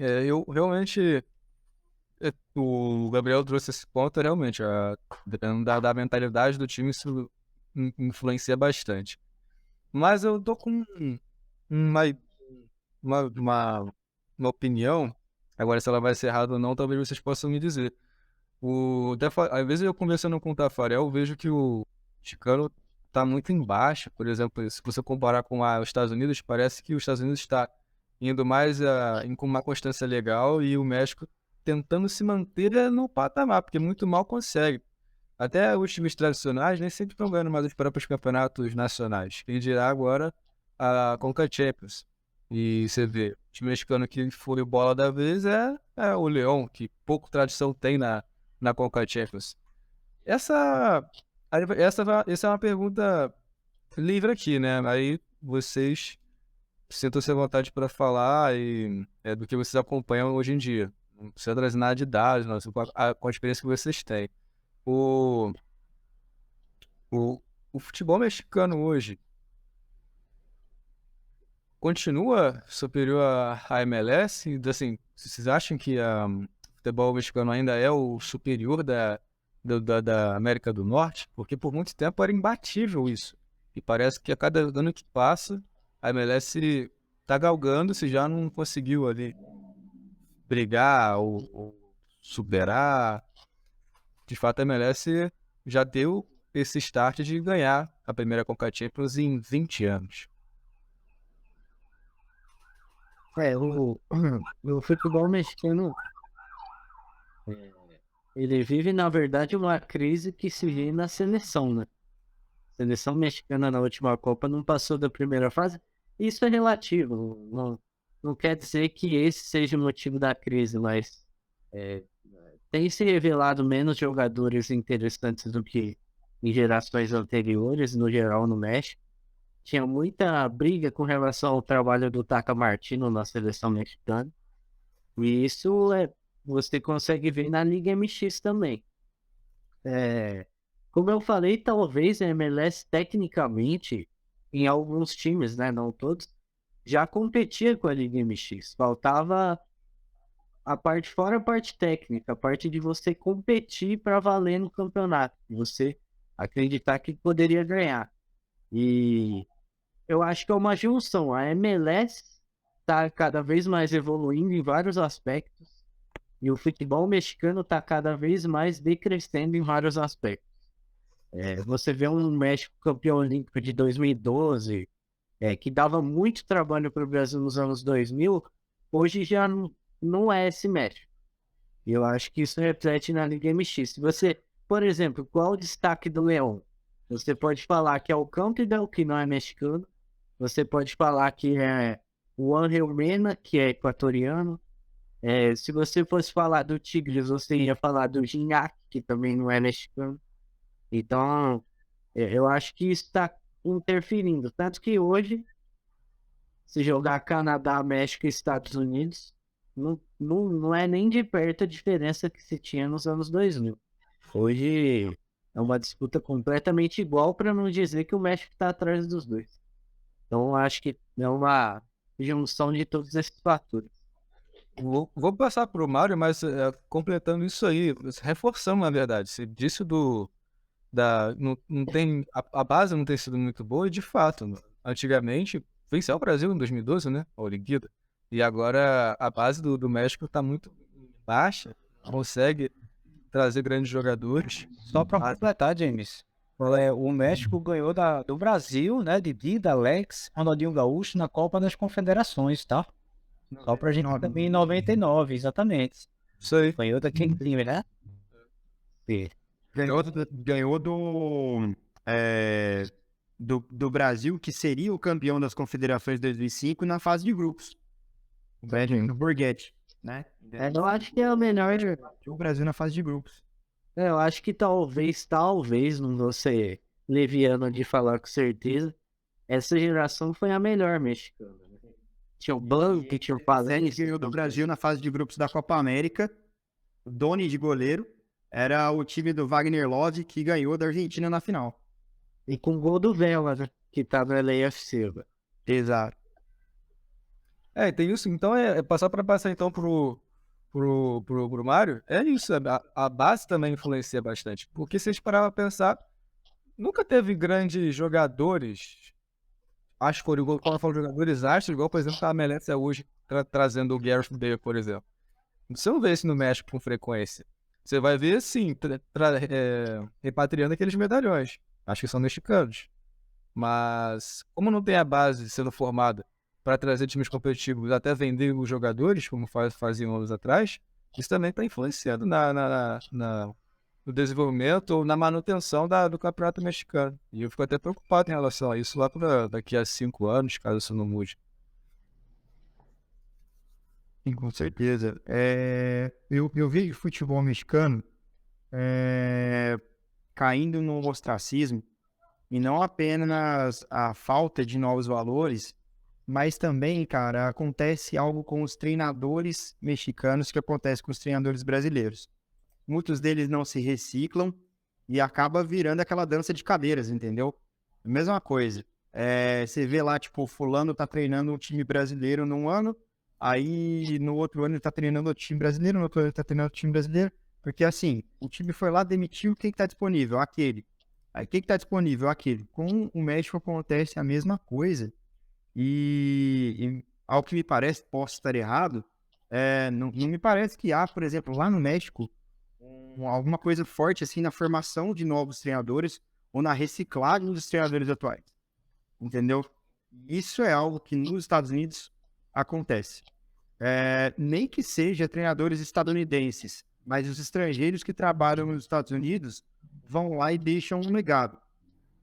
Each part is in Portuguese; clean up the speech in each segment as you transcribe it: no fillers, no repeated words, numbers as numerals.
Eu realmente, o Gabriel trouxe esse ponto, realmente, dependendo da mentalidade do time, isso influencia bastante. Mas eu tô com uma, uma, uma, uma opinião, agora se ela vai ser errada ou não, talvez vocês possam me dizer. Às vezes eu conversando com o Tafarel, eu vejo que o Chicano está muito embaixo. Por exemplo, se você comparar com os Estados Unidos, parece que os Estados Unidos está indo mais com uma constância legal e o México tentando se manter no patamar, porque muito mal consegue. Até os times tradicionais nem sempre estão ganhando mais os próprios campeonatos nacionais. Quem dirá agora a Conca Champions. E você vê, o time mexicano que foi o bola da vez é o Leão, que pouco tradição tem na Conca Champions. Essa, essa é uma pergunta livre aqui, né? Aí vocês sintam-se à vontade para falar do que vocês acompanham hoje em dia. Não precisa trazer nada de dados, não, com a experiência que vocês têm. O, o, o futebol mexicano hoje continua superior à MLS? Assim, vocês acham que o futebol mexicano ainda é o superior da América do Norte? Porque por muito tempo era imbatível isso. E parece que a cada ano que passa, a MLS está galgando se já não conseguiu ali brigar ou superar. De fato, a MLS já deu esse start de ganhar a primeira Conca Champions em 20 anos. É, o futebol mexicano, é, ele vive, na verdade, uma crise que se vê na seleção, né? A seleção mexicana na última Copa não passou da primeira fase. Isso é relativo, não quer dizer que esse seja o motivo da crise, mas é, tem se revelado menos jogadores interessantes do que em gerações anteriores, no geral, no México. Tinha muita briga com relação ao trabalho do Tata Martino na seleção mexicana. E isso você consegue ver na Liga MX também. Como eu falei, talvez a MLS tecnicamente, em alguns times, né, não todos, já competia com a Liga MX. Faltava a parte fora a parte técnica, a parte de você competir para valer no campeonato, você acreditar que poderia ganhar. E eu acho que é uma junção. A MLS está cada vez mais evoluindo em vários aspectos e o futebol mexicano está cada vez mais decrescendo em vários aspectos. Você vê um México campeão olímpico de 2012, que dava muito trabalho para o Brasil nos anos 2000, hoje já não é esse México. E eu acho que isso reflete na Liga MX. Se você, por exemplo, qual o destaque do Leão? Você pode falar que é o Campbell, que não é mexicano. Você pode falar que é o Angel Mena, que é equatoriano. Se você fosse falar do Tigres, você ia falar do Gignac, que também não é mexicano. Então, eu acho que isso está interferindo. Tanto que hoje, se jogar Canadá, México e Estados Unidos, não é nem de perto a diferença que se tinha nos anos 2000. Hoje é uma disputa completamente igual, para não dizer que o México está atrás dos dois. Então, acho que é uma junção de todos esses fatores. Vou passar para o Mário, mas completando isso aí, reforçando na verdade. Você disse não tem, a base não tem sido muito boa, e de fato, antigamente, venceu o Brasil em 2012, né? A Olimpíada. E agora a base do México está muito baixa, consegue trazer grandes jogadores. Só para completar, James, o México ganhou do Brasil, né, de Dida, Alex, Ronaldinho Gaúcho na Copa das Confederações, tá? Só pra gente também em 99, exatamente. Isso aí. Ganhou daquele time, né? Sim. Ganhou do Brasil, que seria o campeão das confederações de 2005 na fase de grupos. No Borghetti, né? Eu acho que é o melhor. O Brasil na fase de grupos. Eu acho que talvez, não vou ser leviano de falar com certeza, essa geração foi a melhor mexicana. Tinha o Blanco, tinha o Pazenes. Ganhou do Brasil na fase de grupos da Copa América. O Doni de goleiro. Era o time do Wagner Love que ganhou da Argentina na final. E com o gol do Vela, né, que tá no LAFC. Exato. Tem isso. Então, passar para passar então pro Mário, é isso. A base também influencia bastante. Porque se a gente parar pra pensar, nunca teve grandes jogadores, acho que foram igual, quando eu falo jogadores astros, igual, por exemplo, a MLS é hoje, trazendo o Gareth Bale, por exemplo. Você não vê isso no México com frequência. Você vai ver, sim, repatriando aqueles medalhões. Acho que são mexicanos. Mas, como não tem a base sendo formada para trazer times competitivos, até vender os jogadores, como faziam anos atrás, isso também está influenciando no desenvolvimento ou na manutenção do campeonato mexicano. E eu fico até preocupado em relação a isso lá para daqui a 5 anos, caso isso não mude. Sim, com certeza. Eu vejo futebol mexicano caindo no ostracismo, e não apenas a falta de novos valores, mas também, cara, acontece algo com os treinadores mexicanos que acontece com os treinadores brasileiros. Muitos deles não se reciclam e acaba virando aquela dança de cadeiras, entendeu? Mesma coisa. Você vê lá, tipo, fulano tá treinando um time brasileiro num ano, aí no outro ano ele tá treinando outro time brasileiro, no outro ano ele tá treinando outro time brasileiro, porque assim, o time foi lá, demitiu, quem que tá disponível? Aquele. Aí quem que tá disponível? Aquele. Com o México acontece a mesma coisa. E ao que me parece, posso estar errado, não me parece que há, por exemplo, lá no México, alguma coisa forte assim na formação de novos treinadores ou na reciclagem dos treinadores atuais. Entendeu? Isso é algo que nos Estados Unidos acontece. Nem que seja treinadores estadunidenses, mas os estrangeiros que trabalham nos Estados Unidos vão lá e deixam um legado.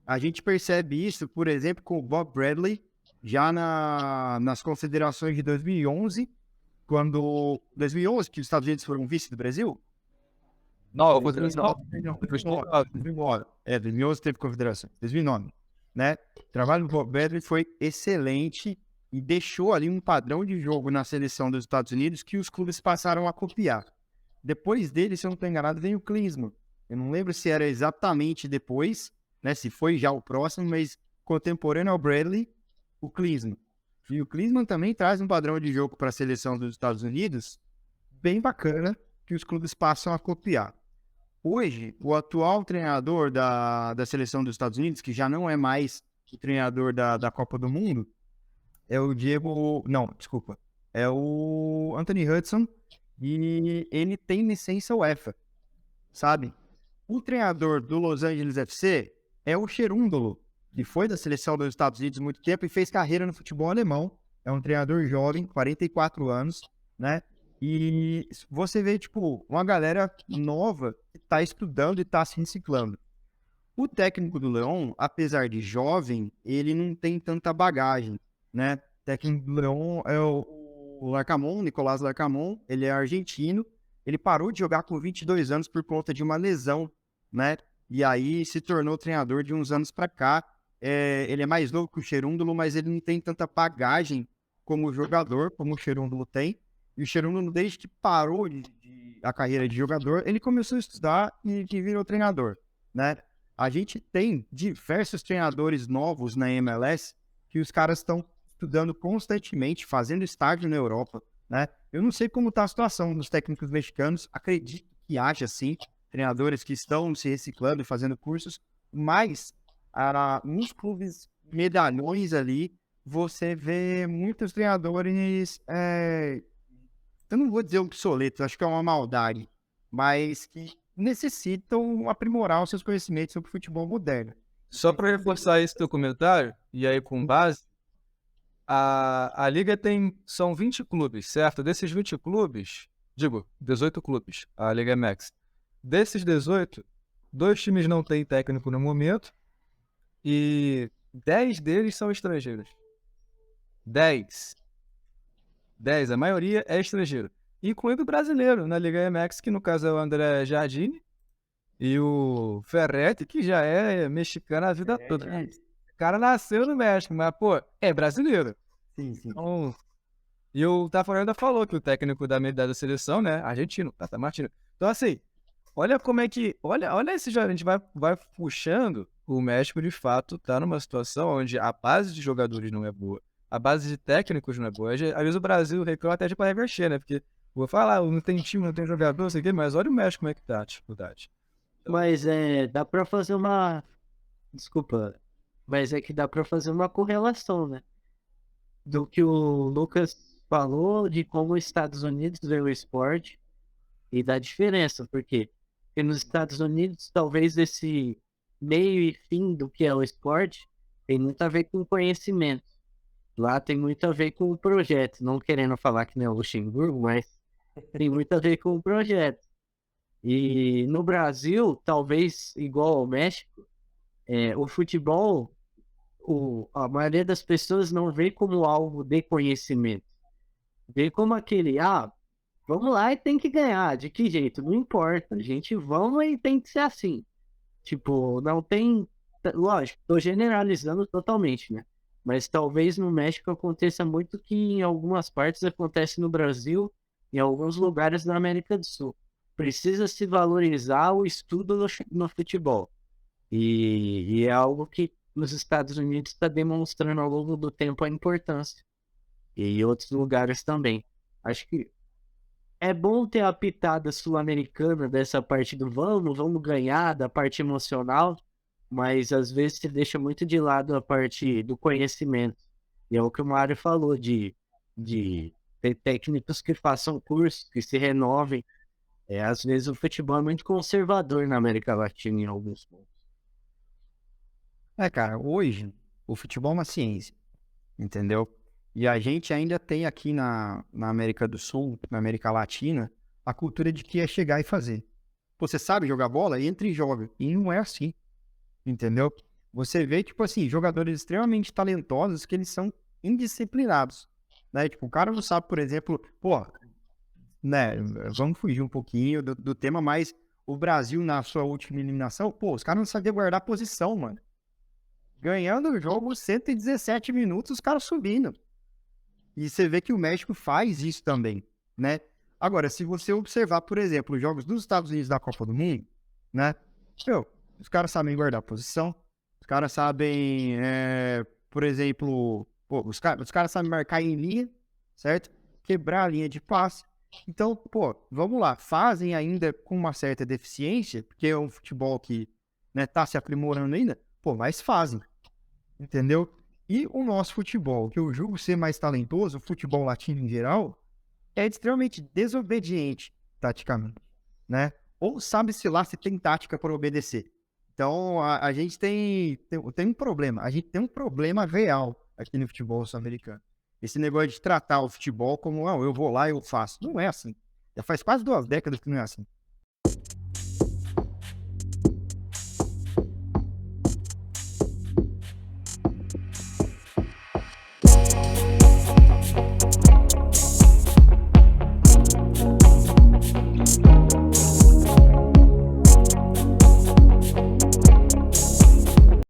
A gente percebe isso, por exemplo, com o Bob Bradley, já nas confederações de 2011, quando... 2011, que os Estados Unidos foram vice do Brasil? Não, 2009. 2011 teve confederação. 2009, né? O trabalho do Bob Bradley foi excelente e deixou ali um padrão de jogo na seleção dos Estados Unidos que os clubes passaram a copiar. Depois dele, se eu não estou enganado, vem o Klinsmann. Eu não lembro se era exatamente depois, né? Se foi já o próximo, mas contemporâneo ao Bradley, o Klinsmann. E o Klinsmann também traz um padrão de jogo para a seleção dos Estados Unidos bem bacana, que os clubes passam a copiar. Hoje, o atual treinador da seleção dos Estados Unidos, que já não é mais o treinador da Copa do Mundo, é o Diego... Não, desculpa. É o Anthony Hudson, e ele tem licença UEFA, sabe? O treinador do Los Angeles FC é o Cherundolo, que foi da seleção dos Estados Unidos há muito tempo e fez carreira no futebol alemão. É um treinador jovem, 44 anos, né? E você vê, tipo, uma galera nova que tá estudando e tá se reciclando. O técnico do Leão, apesar de jovem, ele não tem tanta bagagem, né? O técnico do Leão é o Larcamón, Nicolás Larcamón, ele é argentino. Ele parou de jogar com 22 anos por conta de uma lesão, né? E aí se tornou treinador de uns anos pra cá. Ele é mais novo que o Cherundolo, mas ele não tem tanta bagagem como jogador, como o Cherundolo tem. E o Cherundolo, desde que parou a carreira de jogador, ele começou a estudar e virou treinador, né? A gente tem diversos treinadores novos na MLS que os caras estão estudando constantemente, fazendo estágio na Europa, né? Eu não sei como está a situação dos técnicos mexicanos, acredito que haja, sim, treinadores que estão se reciclando e fazendo cursos, mas nos clubes medalhões ali, você vê muitos treinadores, eu não vou dizer obsoletos, acho que é uma maldade, mas que necessitam aprimorar os seus conhecimentos sobre futebol moderno. Só para reforçar esse teu comentário, e aí com base, a liga são 20 clubes, certo? Desses 20 clubes, 18 clubes, a Liga MX. Desses 18, 2 times não têm técnico no momento e 10 deles são estrangeiros. 10, a maioria é estrangeiro, incluindo o brasileiro na Liga MX, que no caso é o André Jardine e o Ferretti, que já é mexicano a vida toda. O cara nasceu no México, mas, pô, é brasileiro. Sim, sim. Então, e o Tafarel falou que o técnico da seleção, né, argentino, Tata Martino. Então, assim, olha como é que... Olha esse jogo, a gente vai puxando. O México, de fato, tá numa situação onde a base de jogadores não é boa. a base de técnicos não é boa. Às vezes o Brasil reclama até de para reverter, né? Porque vou falar, não tem time, não tem jogador, não sei o quê, mas olha o México como é que tá a dificuldade. Mas dá pra fazer uma. Desculpa, mas é que dá pra fazer uma correlação, né? Do que o Lucas falou de como os Estados Unidos vê o esporte e da diferença, porque nos Estados Unidos talvez esse meio e fim do que é o esporte tem muito a ver com conhecimento. Lá tem muito a ver com o projeto, não querendo falar que nem o Luxemburgo, mas tem muito a ver com o projeto. E no Brasil, talvez igual ao México, o futebol, a maioria das pessoas não vê como algo de conhecimento. Vê como aquele, vamos lá e tem que ganhar. De que jeito? Não importa. A gente vamos e tem que ser assim. Tipo, não tem. Lógico, tô generalizando totalmente, né? Mas talvez no México aconteça muito que em algumas partes acontece no Brasil, em alguns lugares da América do Sul. Precisa se valorizar o estudo no futebol. E é algo que nos Estados Unidos está demonstrando ao longo do tempo a importância. E em outros lugares também. Acho que é bom ter a pitada sul-americana dessa parte do vamos ganhar, da parte emocional, mas às vezes se deixa muito de lado a parte do conhecimento. E é o que o Mário falou, de ter técnicos que façam curso, que se renovem. Às vezes o futebol é muito conservador na América Latina em alguns pontos. Cara, hoje o futebol é uma ciência, entendeu? E a gente ainda tem aqui na América do Sul, na América Latina, a cultura de que é chegar e fazer. Você sabe jogar bola? Entra e joga. E não é assim, entendeu? Você vê, tipo assim, jogadores extremamente talentosos que eles são indisciplinados, né? Tipo, o cara não sabe, por exemplo, né? Vamos fugir um pouquinho do tema, mas o Brasil, na sua última eliminação, os caras não sabiam guardar posição, mano. Ganhando o jogo 117 minutos, os caras subindo. E você vê que o México faz isso também, né? Agora, se você observar, por exemplo, os jogos dos Estados Unidos da Copa do Mundo, né? Os caras sabem guardar posição, os caras sabem, por exemplo, os caras sabem marcar em linha, certo? Quebrar a linha de passe. Então, vamos lá, fazem ainda com uma certa deficiência, porque é um futebol que, né, tá se aprimorando ainda, mas fazem, entendeu? E o nosso futebol, que eu julgo ser mais talentoso, o futebol latino em geral, é extremamente desobediente, taticamente, né? Ou sabe-se lá se tem tática para obedecer. Então, a gente tem um problema. A gente tem um problema real aqui no futebol sul-americano. Esse negócio de tratar o futebol como, eu vou lá e eu faço. Não é assim. Já faz quase 2 décadas que não é assim.